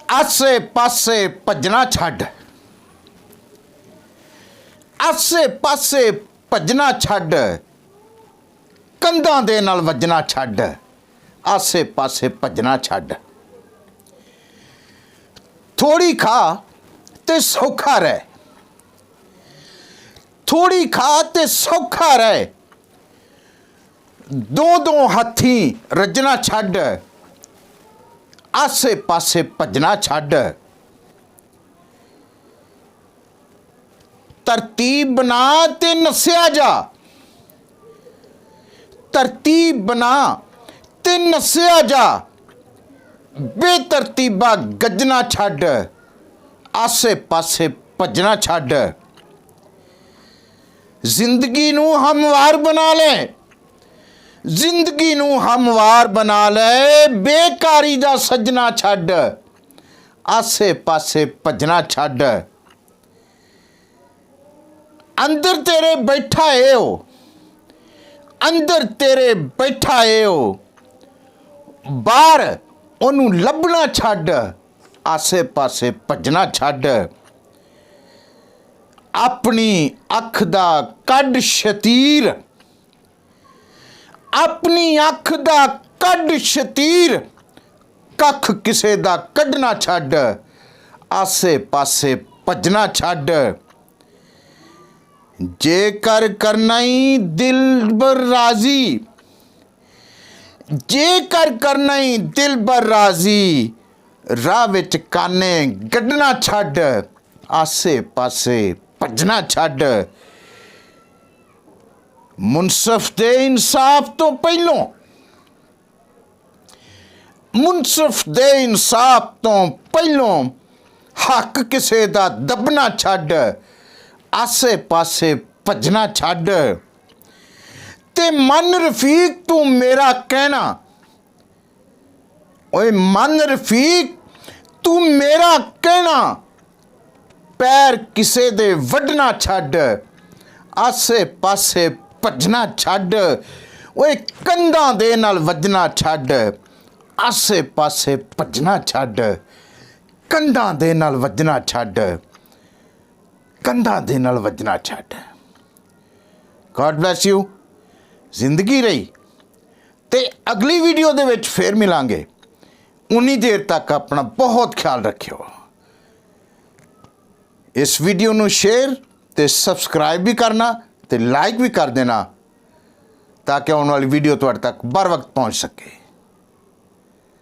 ਆਸੇ ਪਾਸੇ ਭੱਜਣਾ ਛੱਡ, ਆਸੇ ਪਾਸੇ ਭੱਜਣਾ ਛੱਡ, ਕੰਧਾਂ ਦੇ ਨਾਲ ਵੱਜਣਾ ਛੱਡ, ਆਸੇ ਪਾਸੇ ਭੱਜਣਾ ਛੱਡ। ਥੋੜੀ ਖਾ ਤੇ ਸੌਖਾ ਰਹਿ, ਥੋੜੀ ਖਾ ਤੇ ਸੌਖਾ ਰਹਿ, ਦੋ ਹੱਥੀਂ ਰੱਜਣਾ ਛੱਡ, ਆਸੇ ਪਾਸੇ ਭੱਜਣਾ ਛੱਡ। ਤਰਤੀਬ ਬਣਾ ਤੇ ਨੱਸਿਆ ਜਾ, ਤਰਤੀਬ ਬਣਾ ਤੇ ਨੱਸਿਆ ਜਾ, ਬੇਤਰਤੀਬਾ ਗੱਜਣਾ ਛੱਡ, ਆਸੇ ਪਾਸੇ ਭੱਜਣਾ ਛੱਡ। ਜ਼ਿੰਦਗੀ ਨੂੰ ਹਮਵਾਰ ਬਣਾ ਲੈ, ਜ਼ਿੰਦਗੀ ਨੂੰ ਹਮਵਾਰ ਬਣਾ ਲੈ, ਬੇਕਾਰੀ ਦਾ ਸੱਜਣਾ ਛੱਡ, ਆਸੇ ਪਾਸੇ ਭੱਜਣਾ ਛੱਡ। ਅੰਦਰ ਤੇਰੇ ਬੈਠਾ ਏ ਉਹ, ਅੰਦਰ ਤੇਰੇ ਬੈਠਾ ਏ ਉਹ, ਬਾਹਰ ਉਹਨੂੰ ਲੱਭਣਾ ਛੱਡ, ਆਸੇ ਪਾਸੇ ਭੱਜਣਾ ਛੱਡ। ਆਪਣੀ ਅੱਖ ਦਾ ਕੱਢ ਸ਼ਤੀਰ, ਆਪਣੀ ਅੱਖ ਦਾ ਕੱਢ ਸ਼ਤੀਰ, ਕੱਖ ਕਿਸੇ ਦਾ ਕੱਢਣਾ ਛੱਡ, ਆਸੇ ਪਾਸੇ ਭੱਜਣਾ ਛੱਡ। ਜੇਕਰ ਕਰਨਾ ਹੀ ਦਿਲਬਰ ਰਾਜ਼ੀ, ਜੇਕਰ ਕਰਨਾ ਹੀ ਦਿਲਬਰ ਰਾਜ਼ੀ, ਰਾਹ ਵਿੱਚ ਕਾਨੇ ਗੱਡਣਾ ਛੱਡ, ਆਸੇ ਪਾਸੇ ਭੱਜਣਾ ਛੱਡ। ਮੁਨਸਫ ਦੇ ਇਨਸਾਫ ਤੋਂ ਪਹਿਲੋਂ, ਮੁਨਸਫ ਦੇ ਇਨਸਾਫ ਤੋਂ ਪਹਿਲੋਂ, ਹੱਕ ਕਿਸੇ ਦਾ ਦੱਬਣਾ ਛੱਡ, ਆਸੇ ਪਾਸੇ ਭੱਜਣਾ ਛੱਡ। ਤੇ ਮਨ ਰਫੀਕ ਤੂੰ ਮੇਰਾ ਕਹਿਣਾ, ਓਏ ਮਨ ਰਫੀਕ ਤੂੰ ਮੇਰਾ ਕਹਿਣਾ, ਪੈਰ ਕਿਸੇ ਦੇ ਵੱਢਣਾ ਛੱਡ, ਆਸੇ ਪਾਸੇ ਭੱਜਣਾ ਛੱਡ। ਓਏ ਕੰਧਾਂ ਦੇ ਨਾਲ ਵੱਜਣਾ ਛੱਡ, ਆਸੇ ਪਾਸੇ ਭੱਜਣਾ ਛੱਡ, ਕੰਧਾਂ ਦੇ ਨਾਲ ਵੱਜਣਾ ਛੱਡ, ਕੰਧਾਂ ਦੇ ਨਾਲ ਵੱਜਣਾ ਛੱਡ। God bless you. ਜ਼ਿੰਦਗੀ ਰਹੀ ਤੇ ਅਗਲੀ ਵੀਡੀਓ ਦੇ ਵਿੱਚ ਫੇਰ ਮਿਲਾਂਗੇ। ਉਨੀ ਦੇਰ ਤੱਕ ਆਪਣਾ ਬਹੁਤ ਖਿਆਲ ਰੱਖਿਓ। ਇਸ ਵੀਡੀਓ ਨੂੰ ਸ਼ੇਅਰ ਤੇ ਸਬਸਕ੍ਰਾਈਬ ਵੀ ਕਰਨਾ ਤੇ ਲਾਈਕ ਵੀ ਕਰ ਦੇਣਾ, ਤਾਂ ਕਿ ਆਉਣ ਵਾਲੀ ਵੀਡੀਓ ਤੁਹਾਡੇ ਤੱਕ बर वक्त पहुंच सके।